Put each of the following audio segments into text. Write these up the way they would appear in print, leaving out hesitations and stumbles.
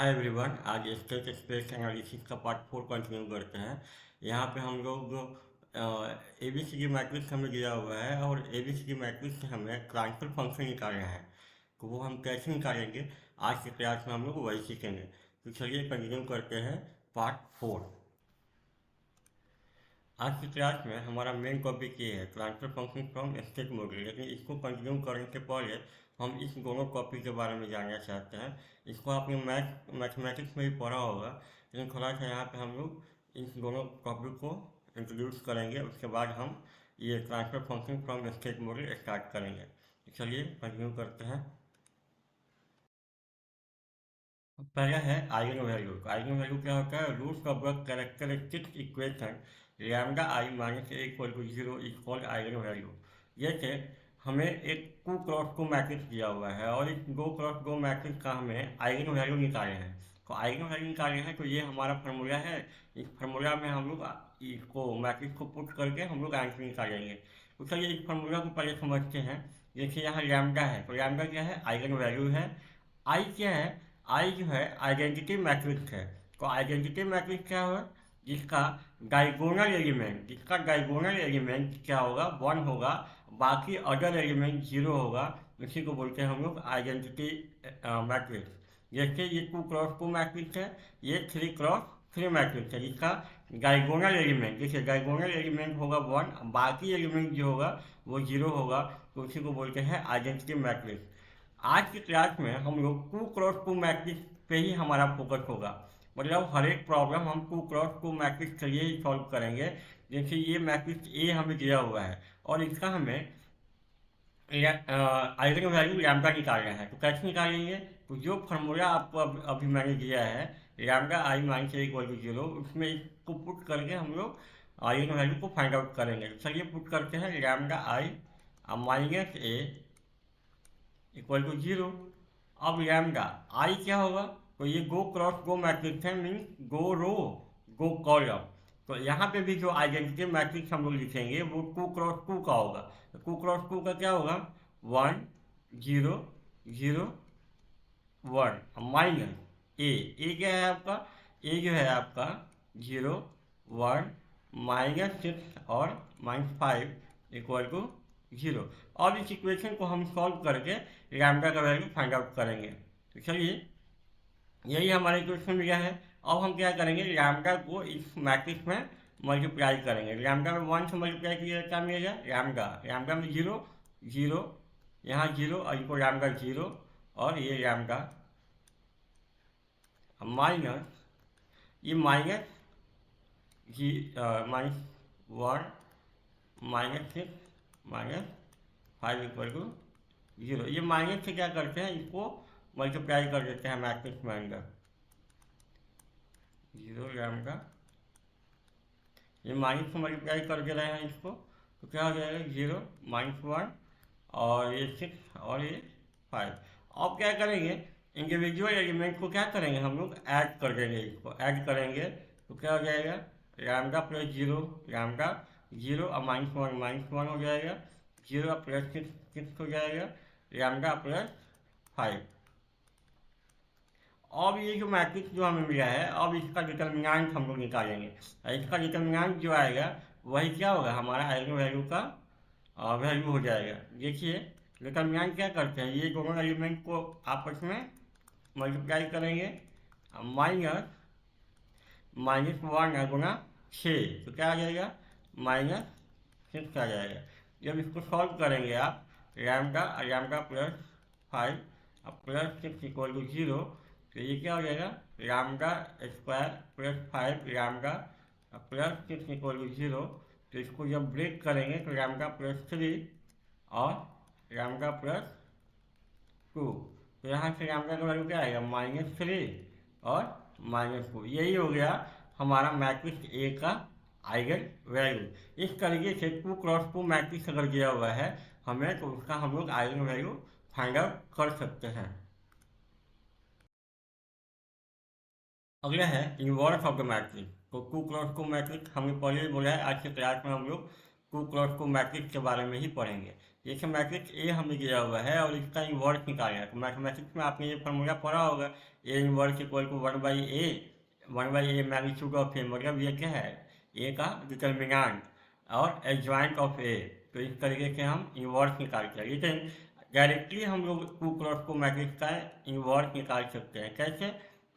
Hi everyone, आज state space analysis का part 4 continue करते हैं। यहाँ पे हम लोग ABCD मैट्रिक्स हमें दिया हुआ है और ABCD मैट्रिक्स से हमें ट्रांसफर फंक्शन निकालना है। तो वो हम कैसे निकालेंगे, आज के क्लास में हम लोग वही सीखेंगे। तो चलिए कंटिन्यू करते हैं पार्ट 4। आज की क्लास में हमारा मेन टॉपिक ये है transfer function from state model, लेकिन इसको कंटिन्यू करने से पहले हम इस दोनों टॉपिक के बारे में जानना चाहते हैं। इसको आपने मैथमेटिक्स में भी पढ़ा होगा, लेकिन थोड़ा सा यहाँ पे हम लोग इन दोनों टॉपिक को इंट्रोड्यूस करेंगे। उसके बाद हम ये transfer function from state model start करेंगे। चलिए कंटिन्यू करते हैं। पहला है आइगन वैल्यू। आइगन वैल्यू क्या होता है? Root of the characteristic equation lambda I minus A equal to zero is called eigen value. जैसे हमें एक 2x2 मैट्रिक्स दिया हुआ है और इस 2x2 मैट्रिक्स का हमें आइगन वैल्यू निकाले हैं। तो आइगन वैल्यू निकाले हैं तो ये हमारा फार्मूला है। इस फार्मूला में हम लोग इसको मैट्रिक्स को पुट करके हम लोग आंसर निकालेंगे। तो चलिए इस फार्मूला को पहले समझते हैं। जैसे यहाँ लैम्डा है, तो लैम्डा क्या है? आइगन वैल्यू है। आई क्या है? आई जो है आइडेंटिटी मैट्रिक्स है। तो आइडेंटिटी मैट्रिक्स क्या होगा? जिसका डायगोनल एलिमेंट क्या होगा? 1 होगा, बाकी अदर एलिमेंट 0 होगा। इसी को बोलते हैं हम लोग आइडेंटिटी मैट्रिक्स। जैसे ये 2x2 मैट्रिक्स है, ये 3x3 मैट्रिक्स है, जिसका डायगोनल एलिमेंट, जैसे डायगोनल एलिमेंट होगा 1, बाकी एलिमेंट जो होगा वो 0 होगा। तो उसी को बोलते हैं आइडेंटिटी मैट्रिक्स। आज की क्लास में हम लोग 2x2 मैट्रिक्स पे ही हमारा फोकस होगा। मतलब हर एक प्रॉब्लम हम 2x2 मैट्रिक्स के लिए ही सॉल्व करेंगे। जैसे ये मैट्रिक्स ए हमें दिया हुआ है और इसका हमें आइगन वैल्यू लैम्डा निकालना है। तो कैसे निकालेंगे? तो जो फार्मूला आपको अभी मैंने दिया है, lambda I minus A equal to zero, उसमें इसको पुट करके हम लोग आइगन वैल्यू को फाइंड आउट करेंगे। तो चलिए पुट करते हैं lambda I minus A equal to zero. अब लैम्डा आई क्या होगा? तो ये गो क्रॉस गो मैट्रिक्स है, means go row go column. तो यहाँ पे भी जो आइडेंटिटी मैट्रिक्स हम लोग लिखेंगे वो 2x2 का होगा। तो 2x2 का क्या होगा? 1 0 0 1 माइनस ए क्या है आपका? ए जो है आपका 0 1 -6 और -5 इक्वल टू 0। और इस इक्वेशन को हम सॉल्व करके लैम्डा का वैल्यू फाइंड आउट करेंगे। तो चलिए यही हमारा इक्वेशन मिला है। अब हम क्या करेंगे? लैम्डा को इस मैट्रिक्स में मल्टीप्लाई करेंगे। लैम्डा में 1 से मल्टीप्लाई किया क्या मिलेगा? लैम्डा लैम्डा में 0 0, यहाँ 0 और इनको लैम्डा 0 और ये लैम्डा माइनस ये माइनस -1 -6 -5 इक्वल टू 0। ये माइनस से क्या करते हैं? इसको मल्टीप्लाई कर देते हैं मैट्रिक्स में अंदर। 0 लैम्डा, ये माइनस से मल्टीप्लाई कर दे रहे हैं इसको, तो क्या हो जाएगा? 0 -1 और ये 6 और ये 5। अब क्या करेंगे? इंडिविजुअल एलिमेंट को क्या करेंगे? हम लोग ऐड कर देंगे। इसको ऐड करेंगे तो क्या हो जाएगा? लैम्डा प्लस 0 लैम्डा 0 और -1 हो जाएगा। 0 प्लस 6 हो जाएगा। Lambda plus 5। अब ये जो मैट्रिक्स जो हमें मिला है, अब इसका डिटर्मिनेंट हम लोग निकालेंगे। इसका डिटर्मिनेंट जो आएगा वही क्या होगा? हमारा आइगन वैल्यू का वैल्यू हो जाएगा। देखिए डिटर्मिनेंट क्या करते हैं? ये दोनों एलिमेंट को आपस में मल्टीप्लाई करेंगे। -1 गुना 6, तो क्या आ जाएगा? -6 आ जाएगा। जब इसको सॉल्व करेंगे आप, lambda plus 5 plus 6 equal to 0, तो ये क्या हो जाएगा? Lambda square plus 5 lambda plus 6 equal to 0। तो इसको जब ब्रेक करेंगे तो लैम्डा प्लस 3 और लैम्डा प्लस 2। तो यहाँ से लैम्डा का वैल्यू क्या आएगा? -3 और -2। यही हो गया हमारा मैट्रिक्स ए का आइगन वैल्यू। इस तरीके से 2x2 मैट्रिक्स अगर दिया हुआ है हमें, तो उसका हम लोग आइगन वैल्यू फाइंड आउट कर सकते हैं। अगला है इन्वर्स ऑफ द मैट्रिक्स। तो 2x2 मैट्रिक्स हमने पहले ही बोला है, आज के क्लास में हम लोग 2x2 मैट्रिक्स के बारे में ही पढ़ेंगे। जैसे मैट्रिक्स ए हमें दिया हुआ है और इसका इन्वर्स निकालना है, तो मैथमेटिक्स में आपने ये फार्मूला पढ़ा होगा, A inverse equal to 1/a, 1/a magnitude of A, मतलब ये क्या है, ए का डिटर्मिनेंट और एडजॉइंट ऑफ ए। तो इस तरीके से हम इन्वर्स निकालते हैं, लेकिन डायरेक्टली हम लोग टू क्रॉस को मैट्रिक्स का इन्वर्स निकाल सकते हैं। कैसे?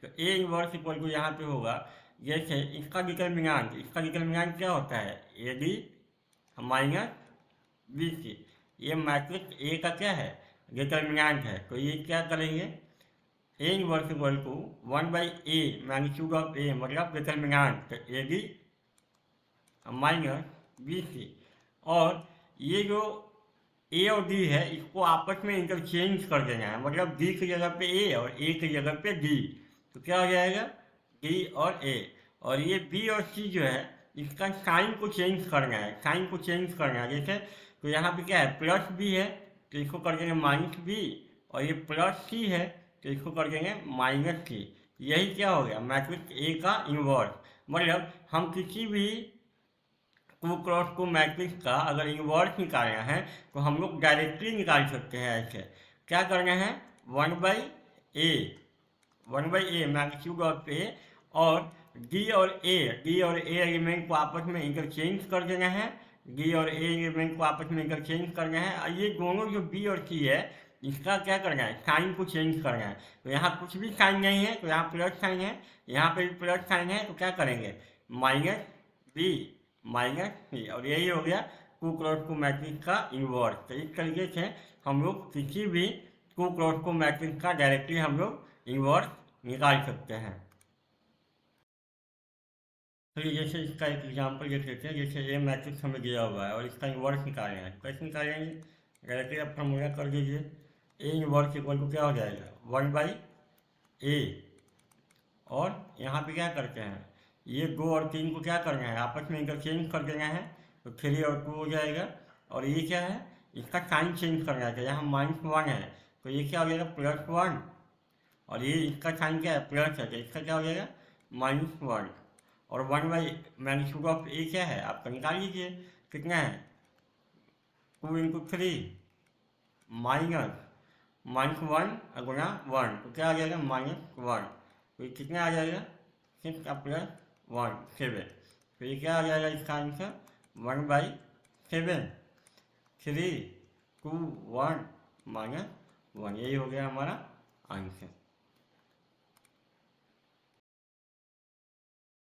तो ए इन्वर्स इक्वल टू यहाँ पे होगा, जैसे इसका डिटर्मिनेंट क्या होता है, A D minus B C. ये मैट्रिक्स ए का क्या है, डिटर्मिनेंट है। तो ये क्या करेंगे, A inverse equal to 1/a magnitude of A, मतलब डिटर्मिनेंट, तो A D minus B C. और ये जो ए और डी है इसको आपस में इंटरचेंज कर देना है, मतलब डी की जगह पे ए और ए की जगह पे डी, तो क्या हो जाएगा, डी और ए। और ये बी और सी जो है इसका साइन को चेंज करना है, साइन को चेंज करना है। जैसे तो यहाँ पे क्या है, प्लस बी है तो इसको कर देंगे माइनस बी, और ये प्लस सी है तो इसको कर देंगे माइनस सी। यही क्या हो गया, मैट्रिक्स ए का इन्वर्स। मतलब हम किसी भी टू क्रॉस टू मैट्रिक्स का अगर इन्वर्स निकालना है तो हम लोग डायरेक्टली निकाल सकते हैं। ऐसे क्या करना है, 1/a, 1/a मैग्नीट्यूड ऑफ ए, और डी और ए एलिमेंट को आपस में इंटरचेंज कर देना है, डी और ए एलिमेंट को आपस में इंटरचेंज करना है। और ये दोनों जो बी और सी है इसका क्या करना है, साइन को चेंज करना है। तो यहाँ कुछ भी साइन नहीं है तो यहाँ प्लस साइन है, यहाँ पे भी प्लस साइन है, तो क्या करेंगे, माइनस बी माइनस सी, और यही हो गया टू क्रॉस टू मैट्रिक्स का इन्वर्स। तो इस तरीके से हम लोग किसी भी टू क्रॉस टू मैट्रिक्स का डायरेक्टली हम लोग इन्वर्स निकाल सकते हैं। तो जैसे इसका एक एग्जाम्पल देख लेते हैं, जैसे ए मैट्रिक्स हमें दिया हुआ है और इसका इन्वर्स निकालना है, कैसे निकालेंगे, डायरेक्टली आप फॉर्मूला कर दीजिए, ए इन्वर्स इक्वल टू क्या हो जाएगा, 1/a। और यहाँ पे क्या करते हैं, ये 2 और 3 को क्या करना है, आपस में इंटरचेंज कर देना है, तो 3 और 2 हो जाएगा। और ये क्या है, इसका साइन चेंज करना है, यहाँ -1 है तो ये क्या हो जाएगा, +1, और ये इसका साइन क्या है, प्लस है, तो इसका क्या हो जाएगा, -1। और 1/मैग्नीट्यूड ऑफ ए क्या है, आपका निकाल लीजिए, कितना है, 2 × 3 -1 गुना 1, तो क्या आ जाएगा, -1। तो ये कितना आ जाएगा, 6 का +1 7। तो ये क्या आ जाएगा इसका आंसर, 1/7, 3 2 1 -1, यही हो गया हमारा आंसर।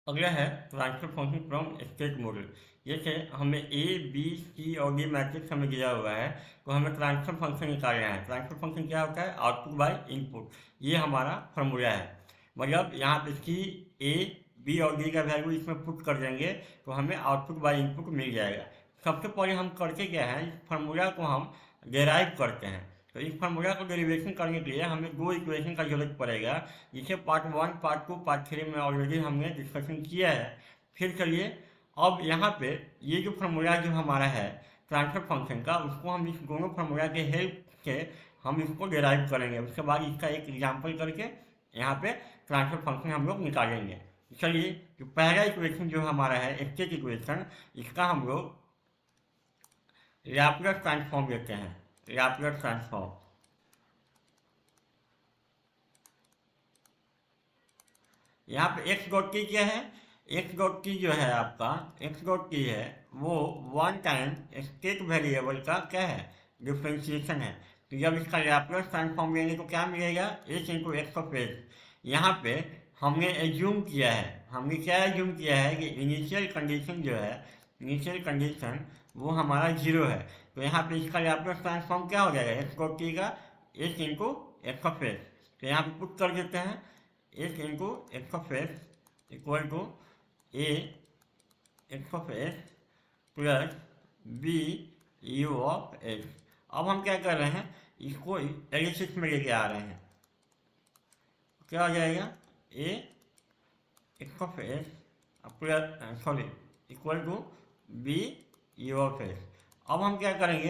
अगला है transfer function from state model. जैसे हमें ए बी सी और डी मैट्रिक्स हमें दिया हुआ है तो हमें ट्रांसफर फंक्शन निकालना है। ट्रांसफर फंक्शन क्या होता है, आउटपुट बाय इनपुट, ये हमारा फॉर्मूला है। मतलब यहाँ पे सी ए बी और डी का वैल्यू इसमें पुट कर देंगे तो हमें आउटपुट बाय इनपुट मिल जाएगा। सबसे पहले हम करते क्या है, इस फार्मूला को हम डेराइव करते हैं। तो इस फार्मूला को डेरिवेशन करने के लिए हमें 2 इक्वेशन का जरूरत पड़ेगा, जिसे पार्ट 1 पार्ट 2 पार्ट 3 में ऑलरेडी हमने डिस्कशन किया है। फिर चलिए अब यहाँ पे ये जो फार्मूला जो हमारा है ट्रांसफर फंक्शन का, उसको हम इस दोनों फार्मूला के हेल्प से हम इसको डेराइव करेंगे। उसके बाद इसका एक एग्जाम्पल करके यहाँ पे ट्रांसफर फंक्शन हम लोग निकालेंगे। चलिए जो पहला इक्वेशन जो हमारा है स्टेट इक्वेशन, इसका हम लोग लैप्लेस ट्रांसफॉर्म लेते हैं, लैप्लेस ट्रांसफॉर्म। यहाँ पे एक्स डॉट टी क्या है, एक्स डॉट टी जो है आपका, एक्स डॉट टी है वो 1 टाइम स्टेट वेरिएबल का क्या है, डिफ्रेंशिएशन है। तो जब इसका लैप्लेस ट्रांसफॉर्म लेंगे तो क्या मिलेगा, H into X of x. यहाँ पे हमने एज्यूम किया है, हमने क्या एज्यूम किया है कि इनिशियल कंडीशन जो है, इनिशियल कंडीशन वो हमारा 0 है। तो यहाँ पे इसका लैप्लेस ट्रांसफॉर्म क्या हो जाएगा, एक्स डॉट टी का H into X of X. तो यहाँ पे पुट कर देते हैं, H into X of X equal to A X of X plus B U of X. अब हम क्या कर रहे हैं, इसको एलिसिस में लेके आ रहे हैं, क्या हो जाएगा, A X of X plus sorry equal to B U of X. अब हम क्या करेंगे,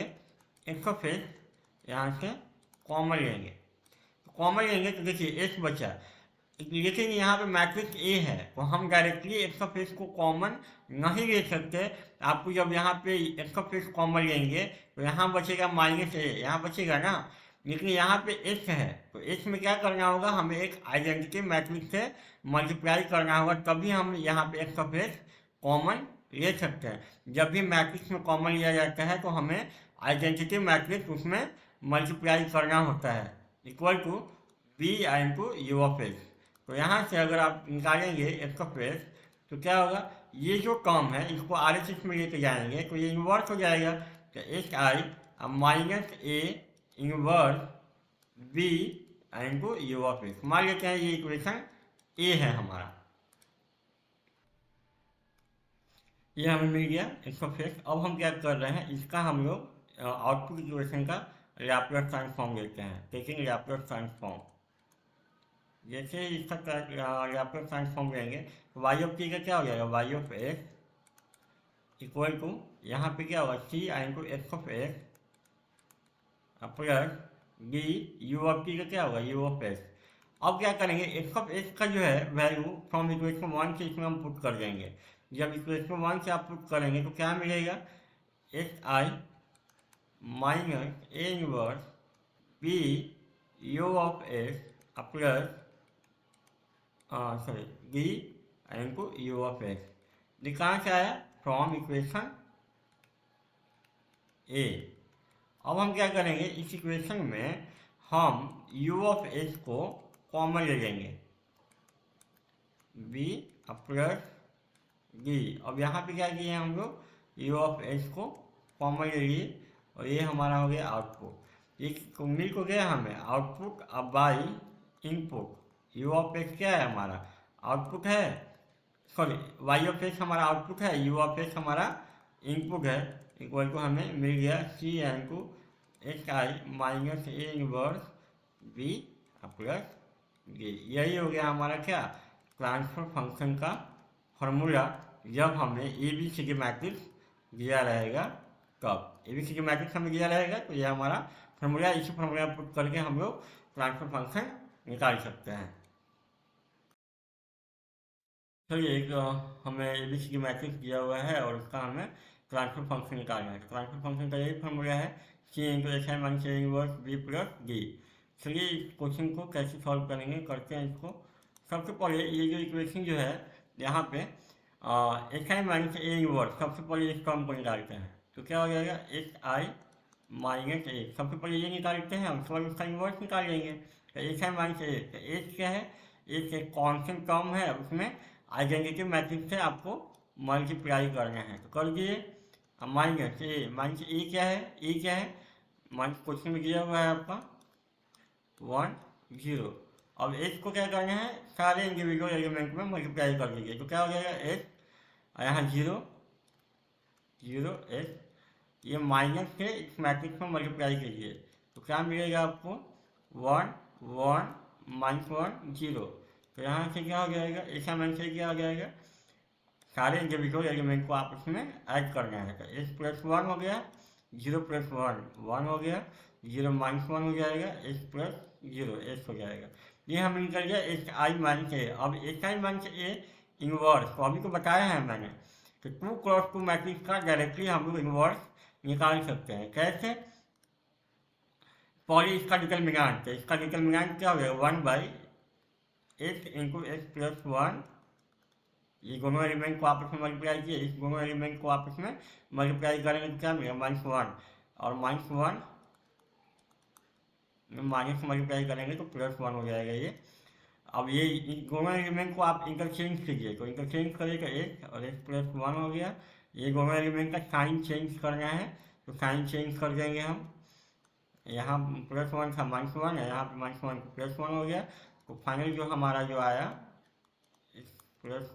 एक्स ऑफ एक्स यहाँ से कॉमन लेंगे, कॉमन लेंगे तो देखिए एक्स बचा, लेकिन यहाँ पे मैट्रिक्स ए है तो हम डायरेक्टली एक्स ऑफ एक्स को कॉमन नहीं ले सकते। आपको जब यहाँ पे एक्स ऑफ एक्स कॉमन लेंगे तो यहाँ बचेगा माइनस ए, यहाँ बचेगा ना। लेकिन यहाँ पे एच है, तो एच में क्या करना होगा, हमें एक आइडेंटिटी मैट्रिक्स से मल्टीप्लाई करना होगा, तभी हम यहाँ पे एक्स ऑफ एच कॉमन ले सकते हैं। जब भी मैट्रिक्स में कॉमन लिया जाता है तो हमें आइडेंटिटी मैट्रिक्स उसमें मल्टीप्लाई करना होता है, equal to B into U of H. तो यहाँ से अगर आप निकालेंगे एक्स ऑफ एच, तो क्या होगा, ये जो टर्म है इसको आर एच एस में लेके जाएंगे तो ये इन्वर्स हो जाएगा। तो H I minus A inverse B into U of H. मान लेते हैं ये इक्वेशन ए है हमारा, ये हमें मिल गया एक्स ऑफ एच। अब हम क्या कर रहे हैं, इसका हम लोग आउटपुट इक्वेशन का लैप्लास ट्रांसफॉर्म लेते हैं। टेकिंग लैप्लास ट्रांसफॉर्म, जैसे ही इसका लैप्लास ट्रांसफॉर्म लेंगे तो वाई ऑफ टी का क्या हो जाएगा, Y of X equal to यहाँ पे क्या होगा, C into X of X plus D U of T का क्या होगा, यू ऑफ एक्स। अब क्या करेंगे, एक्स ऑफ एक्स का जो है वैल्यू फ्रॉम इक्वेशन 1 से इसमें हम पुट कर देंगे। जब इक्वेशन 1 से आप पुट करेंगे तो क्या मिलेगा, H I minus A inverse B U of X plus sorry D into U of X. कहाँ से आया, फ्रॉम इक्वेशन ए। अब हम क्या करेंगे, इस इक्वेशन में हम u ऑफ एच को कॉमन ले लेंगे, b प्लस डी। अब यहाँ पे क्या किए हम लोग, u ऑफ एच को कॉमन ले लिए और ये हमारा हो गया आउटपुट। ये मिल को गया हमें आउटपुट अब by input. u of X क्या है हमारा आउटपुट है, सॉरी y ऑफ एक्स हमारा आउटपुट है, u ऑफ एक्स हमारा इनपुट है, इक्वल टू हमें मिल गया C into H I minus A inverse B plus D. यही हो गया हमारा क्या, ट्रांसफर फंक्शन का फॉर्मूला, जब हमें A B C D matrix दिया रहेगा तब। A B C D matrix हमें दिया रहेगा तो ये हमारा फॉर्मूला, इसी फॉर्मूला पुट करके हम लोग ट्रांसफर फंक्शन निकाल सकते हैं। चलिए एक हमें A B C D matrix दिया हुआ है और उसका हमें ट्रांसफर फंक्शन निकालना है। ट्रांसफर फंक्शन का यही फॉर्मूला है, C into H I minus A inverse B plus D. चलिए इस क्वेश्चन को कैसे सॉल्व करेंगे, करते हैं इसको। सबसे पहले ये जो इक्वेशन जो है यहाँ पे H I minus A inverse, सबसे पहले इस टर्म को निकालते हैं तो क्या हो जाएगा, एच आई माइनस ए। सबसे पहले ये निकालते हैं, उसके बाद उसका इनवर्स निकाल लेंगे। तो एच आई माइनस ए, तो एच क्या है, एच एक कॉन्स्टेंट टर्म है, उसमें आइडेंटिटी मैट्रिक्स से आपको मल्टीप्लाई करना है तो कर दिए। माइनस ए क्या है, ए क्या है, माइनस क्वेश्चन में दिया हुआ है आपका 1 0। अब एच को क्या करना है, सारे इंडिविजुअल एलिमेंट में मल्टीप्लाई कर दीजिए तो क्या हो जाएगा एच, यहाँ 0 0 एच, ये माइनस से इस मैट्रिक्स में मल्टीप्लाई कीजिए तो क्या मिलेगा आपको 1 1 माइनस 1 0। तो यहाँ से क्या हो जाएगा, ऐसा माइनस से क्या हो जाएगा, सारे इंडिविजुअल एलिमेंट को आपस में ऐड करना है। तो एच प्लस 1 हो गया, 0 प्लस 1 1 हो गया, 0 माइनस 1 हो जाएगा, एच प्लस 0 एच हो जाएगा। ये हम निकल गया एच आई माइनस ए। अब H I minus A inverse तो अभी तो बताया है मैंने कि 2 क्रॉस 2 मैट्रिक्स का डायरेक्टली हम लोग इनवर्स निकाल सकते हैं। कैसे, पहले इसका डिटरमिनेंट, तो इसका डिटरमिनेंट क्या हो गया, 1 by H into H plus 1। ये दोनों एलिमेंट को आपस में मल्टीप्लाई किए, इस दोनों एलिमेंट को आपस में मल्टीप्लाई करेंगे तो क्या मिलेगा, माइनस 1 और माइनस 1 माइनस मल्टीप्लाई करेंगे तो प्लस 1 हो जाएगा ये। अब ये दोनों एलिमेंट को आप इंटरचेंज कीजिए तो इंटरचेंज करेगा एक और एक प्लस 1 हो गया। ये दोनों एलिमेंट का साइन चेंज करना है तो साइन चेंज कर देंगे हम, यहाँ प्लस 1 था माइनस 1 है, यहाँ पे माइनस 1 प्लस 1 हो गया। तो फाइनल जो हमारा जो आया प्लस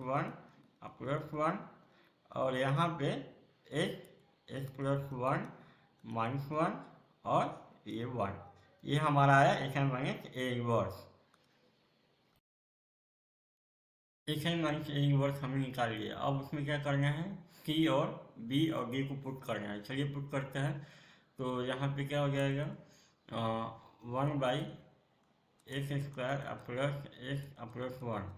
1 और यहाँ पे एच प्लस 1 माइनस 1 और ये 1, ये हमारा आया H I minus A inverse. H I minus A inverse हमने निकाल लिया। अब उसमें क्या करना है, सी और बी और डी को पुट करना है। चलिए पुट करते हैं तो यहाँ पे क्या हो जाएगा, 1 by x square plus x plus 1।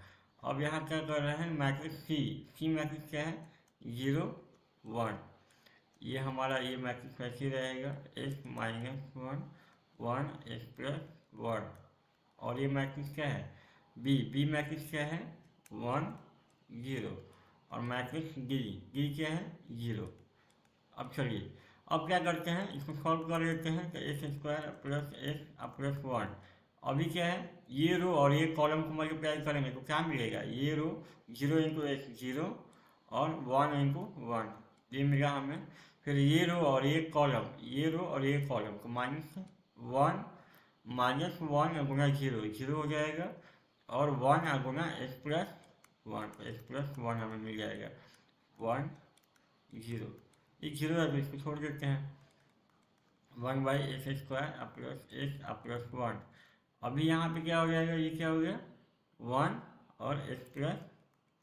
अब यहाँ क्या कर रहे हैं, मैट्रिक्स सी मैट्रिक्स क्या है, 0 1। ये हमारा ये मैट्रिक्स ऐसे रहेगा x minus one one x plus one. और ये मैट्रिक्स क्या है बी मैट्रिक्स क्या है वन जीरो। और मैट्रिक्स डी क्या है जीरो। अब चलिए अब क्या करते हैं इसको सॉल्व कर लेते हैं तो x square plus x plus one. अभी क्या है ये रो और ये कॉलम को मल्टीप्लाई करेंगे तो क्या मिलेगा ये रो जीरो इंटू एक्स जीरो और वन इंटू वन ये मिला हमें। फिर ये रो और ये कॉलम तो माइनस वन गुना जीरो जीरो हो जाएगा और वन गुना एक्स प्लस वन हमें मिल जाएगा वन जीरो। ये जीरो है तो इसको छोड़ देते हैं one by x square plus one. अभी यहाँ पे क्या हो जाएगा ये क्या हो गया वन और एक्स प्लस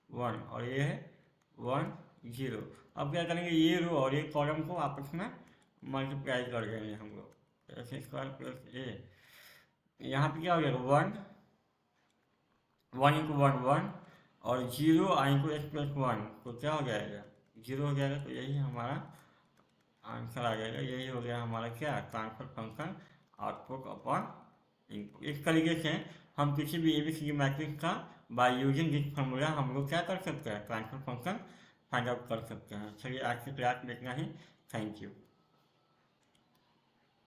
वन और ये है वन जीरो। अब क्या करेंगे ये रो और ये कॉलम को आपस में मल्टीप्लाई कर देंगे हम लोग एक्स स्क्वायर प्लस ए। यहाँ पे क्या हो जाएगा वन इंटू वन और zero into x plus one तो क्या हो जाएगा जीरो हो जाएगा। तो यही हमारा आंसर आ जाएगा। यही हो गया हमारा क्या transfer function output upon input. इस तरीके से हम किसी भी एबीसीडी मैट्रिक्स का बाय यूजिंग दिस फार्मूला हम लोग क्या कर सकते हैं ट्रांसफर फंक्शन फाइंड आउट कर सकते हैं। चलिए आज की क्लास में इतना ही। Thank you.